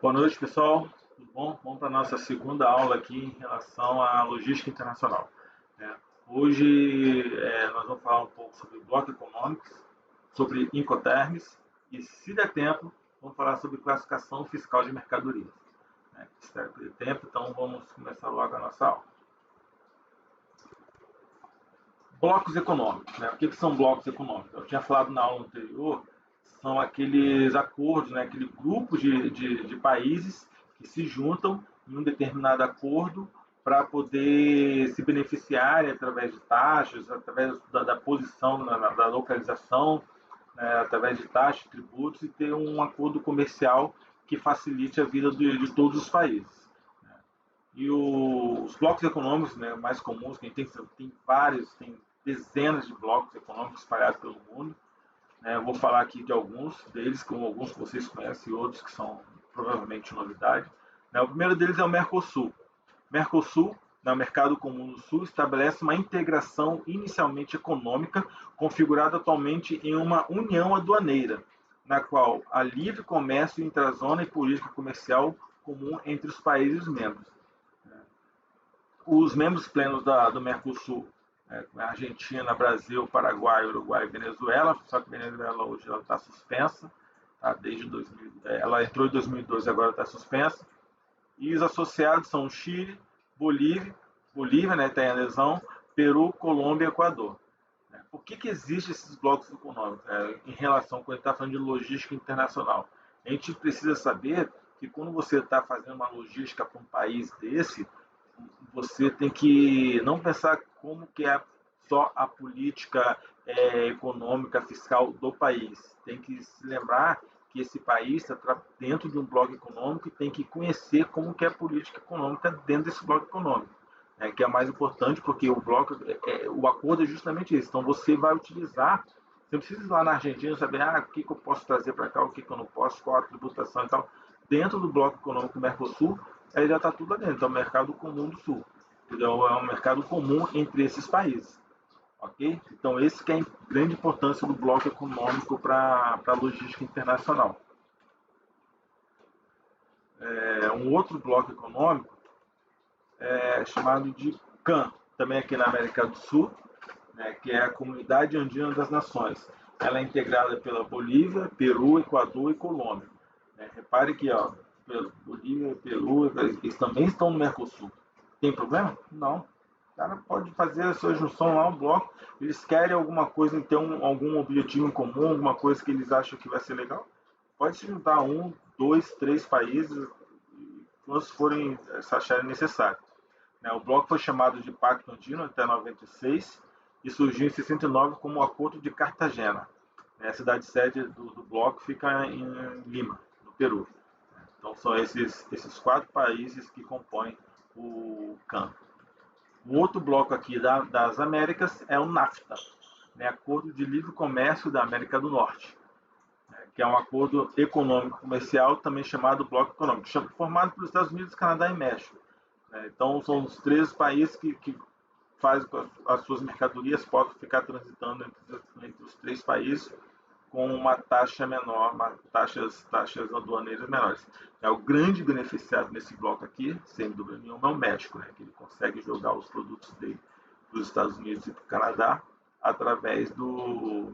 Boa noite, pessoal. Tudo bom? Vamos para a nossa segunda aula aqui em relação à logística internacional. Hoje nós vamos falar um pouco sobre bloco econômicos, sobre incoterms e, se der tempo, vamos falar sobre classificação fiscal de mercadorias. Espero que dê tempo, então vamos começar logo a nossa aula. Blocos econômicos. O que são blocos econômicos? Eu tinha falado na aula anterior, são aqueles acordos, aquele grupo de países que se juntam em um determinado acordo para poder se beneficiarem através de taxas, através da posição, da localização, através de taxas, tributos, e ter um acordo comercial que facilite a vida de todos os países. E os blocos econômicos mais comuns, que a gente tem vários, tem dezenas de blocos econômicos espalhados pelo mundo. Eu vou falar aqui de alguns deles, como alguns que vocês conhecem e outros que são provavelmente novidade. O primeiro deles é o Mercosul. Mercosul, no Mercado Comum do Sul, estabelece uma integração inicialmente econômica, configurada atualmente em uma união aduaneira, na qual há livre comércio intrazona e política comercial comum entre os países membros. Os membros plenos do Mercosul, Argentina, Brasil, Paraguai, Uruguai e Venezuela, só que a Venezuela hoje está suspensa, tá? Desde 2000, ela entrou em 2012 e agora está suspensa. E os associados são Chile, Bolívia, tem adesão, Peru, Colômbia e Equador. Por que existem esses blocos econômicos em relação, quando a gente está falando de logística internacional? A gente precisa saber que quando você está fazendo uma logística para um país desse, você tem que não pensar como que é só a política econômica, fiscal do país. Tem que se lembrar que esse país está dentro de um bloco econômico e tem que conhecer como que é a política econômica dentro desse bloco econômico, que é mais importante, porque o acordo é justamente isso. Então você vai utilizar, você não precisa ir lá na Argentina saber o que eu posso trazer para cá, o que eu não posso, qual a tributação e tal. Dentro do bloco econômico Mercosul, aí já está tudo lá dentro, é o mercado comum do Sul. Então, é um mercado comum entre esses países. Ok? Então, esse que é a grande importância do bloco econômico para a logística internacional. Um outro bloco econômico é chamado de CAN, também aqui na América do Sul, que é a Comunidade Andina das Nações. Ela é integrada pela Bolívia, Peru, Equador e Colômbia. Repare que Bolívia, Peru, eles também estão no Mercosul. Tem problema? Não. O cara pode fazer a sua junção lá, um bloco. Eles querem alguma coisa, ter algum objetivo em comum, alguma coisa que eles acham que vai ser legal. Pode se juntar um, dois, três países, quando forem se acharem necessário. O bloco foi chamado de Pacto Andino até 96 e surgiu em 69 como o Acordo de Cartagena. A cidade sede do bloco fica em Lima, no Peru. Então são esses quatro países que compõem o CAN. O outro bloco aqui das Américas é o NAFTA, Acordo de Livre Comércio da América do Norte, que é um acordo econômico comercial, também chamado Bloco Econômico, formado pelos Estados Unidos, Canadá e México. Então são os três países que fazem as suas mercadorias possam ficar transitando entre os três países com uma taxa menor, taxas aduaneiras menores. O grande beneficiado nesse bloco aqui, sem dúvida nenhuma, é o México, que ele consegue jogar os produtos dele para os Estados Unidos e para o Canadá através do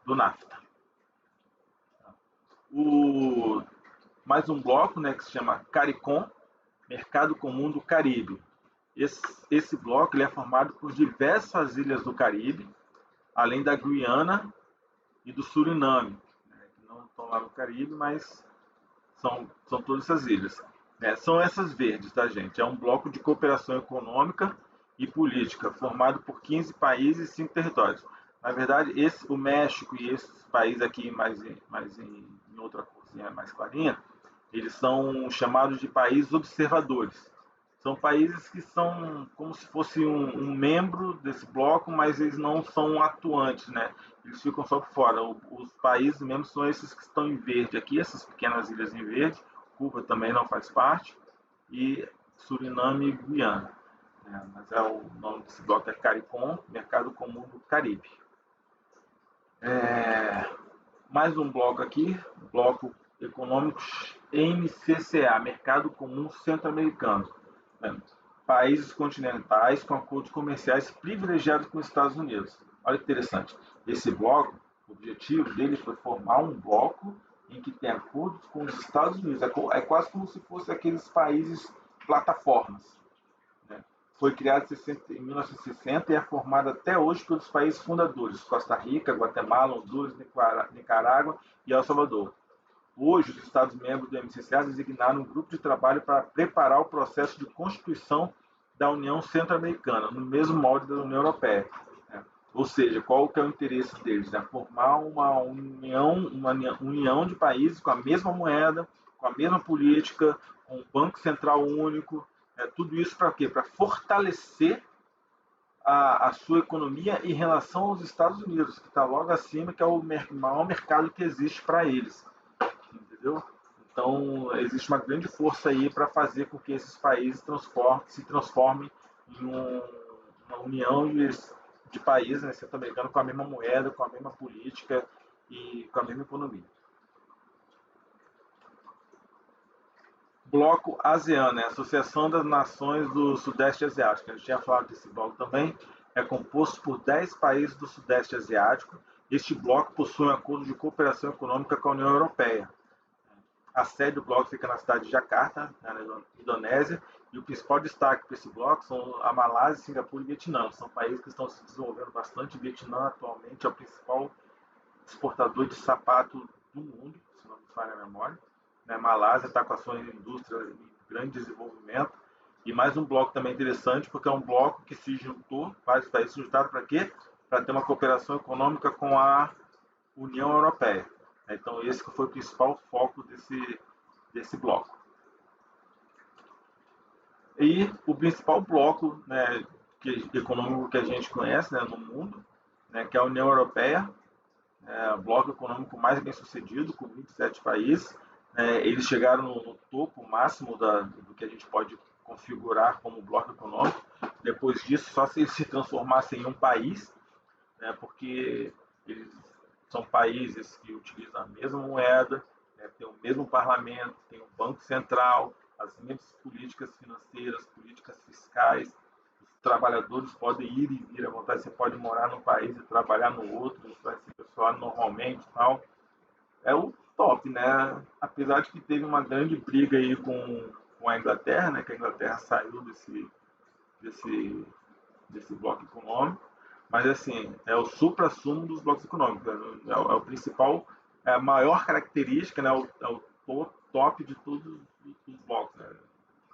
NAFTA. Mais um bloco, que se chama CARICOM, Mercado Comum do Caribe. Esse bloco ele é formado por diversas ilhas do Caribe, além da Guiana e do Suriname, que não estão lá no Caribe, mas são todas essas ilhas. São essas verdes, tá, gente? É um bloco de cooperação econômica e política, formado por 15 países e 5 territórios. Na verdade, o México e esses países aqui mais em outra corzinha mais clarinha, eles são chamados de países observadores. São países que são como se fosse um membro desse bloco, mas eles não são atuantes, Eles ficam só por fora. Os países membros são esses que estão em verde aqui, essas pequenas ilhas em verde. Cuba também não faz parte. E Suriname e Guiana. Mas o nome desse bloco é CARICOM, Mercado Comum do Caribe. Mais um bloco aqui, bloco econômico MCCA, Mercado Comum Centro-Americano, né? Países continentais com acordos comerciais privilegiados com os Estados Unidos. Olha que interessante. Esse bloco, o objetivo dele foi formar um bloco em que tem acordos com os Estados Unidos. É quase como se fosse aqueles países plataformas, né? Foi criado em 1960 e é formado até hoje pelos países fundadores: Costa Rica, Guatemala, Honduras, Nicarágua e El Salvador. Hoje, os Estados-membros do MCCA designaram um grupo de trabalho para preparar o processo de constituição da União Centro-Americana, no mesmo molde da União Europeia, né? Ou seja, qual que é o interesse deles? Né? Formar uma união de países com a mesma moeda, com a mesma política, com um banco central único. Tudo isso para quê? Para fortalecer a sua economia em relação aos Estados Unidos, que está logo acima, que é o maior mercado que existe para eles. Entendeu? Então, existe uma grande força aí para fazer com que esses países se transformem em uma união de países, né, centro-americanos com a mesma moeda, com a mesma política e com a mesma economia. Bloco ASEAN, né, Associação das Nações do Sudeste Asiático. A gente tinha falado desse bloco também. É composto por 10 países do Sudeste Asiático. Este bloco possui um acordo de cooperação econômica com a União Europeia. A sede do bloco fica na cidade de Jakarta, na Indonésia, e o principal destaque para esse bloco são a Malásia, Singapura e Vietnã. São países que estão se desenvolvendo bastante. O Vietnã atualmente é o principal exportador de sapato do mundo, se não me falha a memória. A Malásia está com a sua indústria em grande desenvolvimento. E mais um bloco também interessante, porque é um bloco que se juntou, vários países se juntaram para quê? Para ter uma cooperação econômica com a União Europeia. Então, esse que foi o principal foco desse bloco. E o principal bloco, né, econômico que a gente conhece, né, no mundo, né, que é a União Europeia, o bloco econômico mais bem sucedido, com 27 países. Eles chegaram no topo máximo do que a gente pode configurar como bloco econômico. Depois disso, só se eles se transformassem em um país, né, porque eles são países que utilizam a mesma moeda, né, têm o mesmo parlamento, têm um banco central, as mesmas políticas financeiras, políticas fiscais. Os trabalhadores podem ir e vir à vontade. Você pode morar num país e trabalhar no outro, você vai ser pessoal normalmente e tal. É o top, né? Apesar de que teve uma grande briga aí com a Inglaterra, né? Que a Inglaterra saiu desse bloco econômico. Mas, assim, é o supra-sumo dos blocos econômicos. É o principal, é a maior característica, né? É o top de todos os blocos. Né?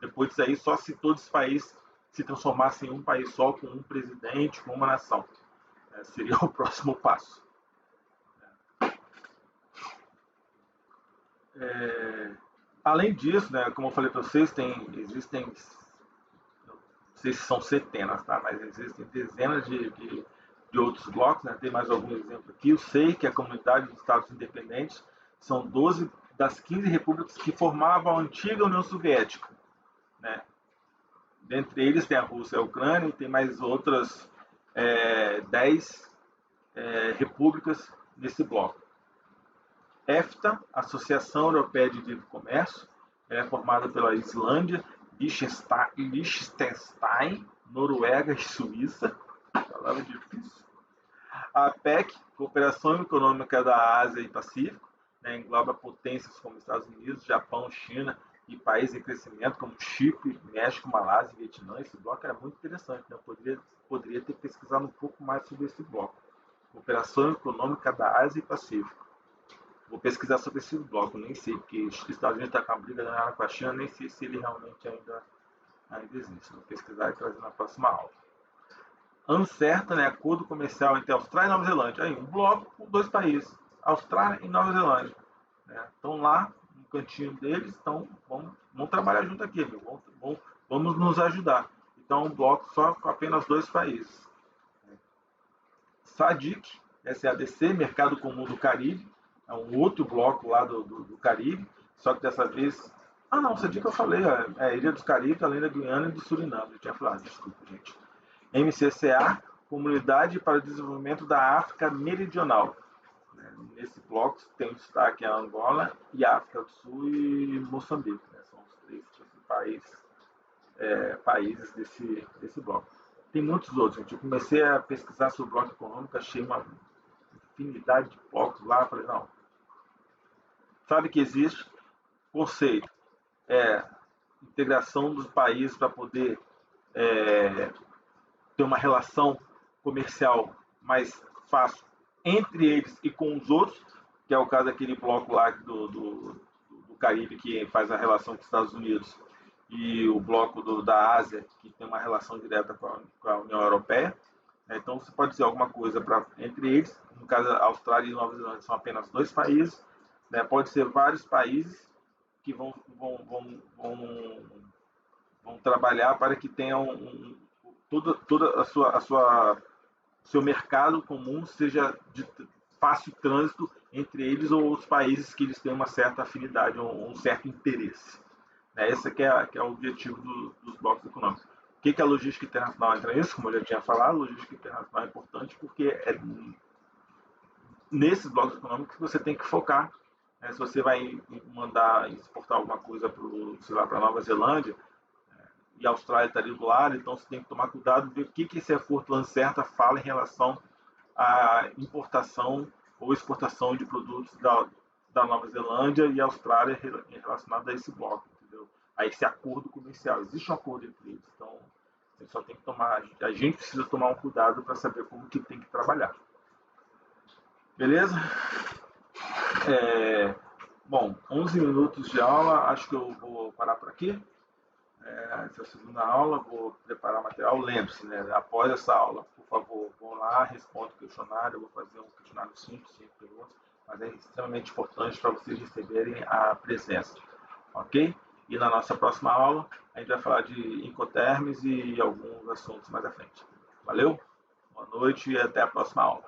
Depois disso aí, só se todos os países se transformassem em um país só, com um presidente, com uma nação. Seria o próximo passo. Além disso, né, como eu falei para vocês, existem, não sei se são centenas, tá? Mas existem dezenas de outros blocos, né? Tem mais algum exemplo aqui. Eu sei que a Comunidade dos Estados Independentes são 12 das 15 repúblicas que formavam a antiga União Soviética, né? Dentre eles tem a Rússia e a Ucrânia, e tem mais outras 10 repúblicas nesse bloco. EFTA, Associação Europeia de Livre Comércio, é formada pela Islândia, Liechtenstein, Noruega e Suíça. Palavra difícil. A APEC, Cooperação Econômica da Ásia e Pacífico, né, engloba potências como Estados Unidos, Japão, China e países em crescimento como Chipre, México, Malásia e Vietnã. Esse bloco era muito interessante, né? Eu poderia ter pesquisado um pouco mais sobre esse bloco. Cooperação Econômica da Ásia e Pacífico. Vou pesquisar sobre esse bloco, nem sei, porque os Estados Unidos está com a briga danada com a China, nem sei se ele realmente ainda existe. Vou pesquisar e trazer na próxima aula. ANCERTA, né, Acordo Comercial entre Austrália e Nova Zelândia. Aí, um bloco com 2 países, Austrália e Nova Zelândia. Estão lá no cantinho deles, então vamos trabalhar junto aqui, vamos nos ajudar. Então, um bloco só com apenas 2 países. SADC, SADC, Mercado Comum do Caribe, é um outro bloco lá do Caribe, só que dessa vez... não, SADC eu falei, é Ilha dos Caribe, além da Guiana e do Suriname. Eu tinha falado, desculpa, gente. MCCA, Comunidade para o Desenvolvimento da África Meridional. nesse bloco tem destaque a Angola e a África do Sul e Moçambique, né? São os três principais países desse bloco. Tem muitos outros, gente. Eu comecei a pesquisar sobre o bloco econômico, achei uma infinidade de blocos lá, falei, não, sabe que existe conceito, integração dos países para poder ter uma relação comercial mais fácil entre eles e com os outros, que é o caso daquele bloco lá do Caribe que faz a relação com os Estados Unidos e o bloco da Ásia, que tem uma relação direta com a União Europeia. Então, você pode dizer alguma coisa entre eles, no caso, a Austrália e Nova Zelândia são apenas dois países, né? Pode ser vários países que vão trabalhar para que tenham toda seu mercado comum seja de fácil trânsito entre eles ou os países que eles têm uma certa afinidade ou um certo interesse. Esse que é o objetivo dos blocos econômicos. O que a logística internacional entra nisso? Como eu já tinha falado, a logística internacional é importante porque é nesses blocos econômicos que você tem que focar. Se você vai mandar exportar alguma coisa para Nova Zelândia, e a Austrália está ali do lado, então você tem que tomar cuidado, ver o que esse acordo Lancerta fala em relação à importação ou exportação de produtos da Nova Zelândia e Austrália relacionados a esse bloco, entendeu? A esse acordo comercial. Existe um acordo entre eles, então só tem que a gente precisa tomar um cuidado para saber como que tem que trabalhar. Beleza? Bom, 11 minutos de aula, acho que eu vou parar por aqui. Essa segunda aula, vou preparar material. Lembre-se, né, após essa aula, por favor, vão lá, responda o questionário. Eu vou fazer um questionário simples, 5 perguntas, mas é extremamente importante para vocês receberem a presença, ok? E na nossa próxima aula, a gente vai falar de Incoterms e alguns assuntos mais à frente. Valeu? Boa noite e até a próxima aula.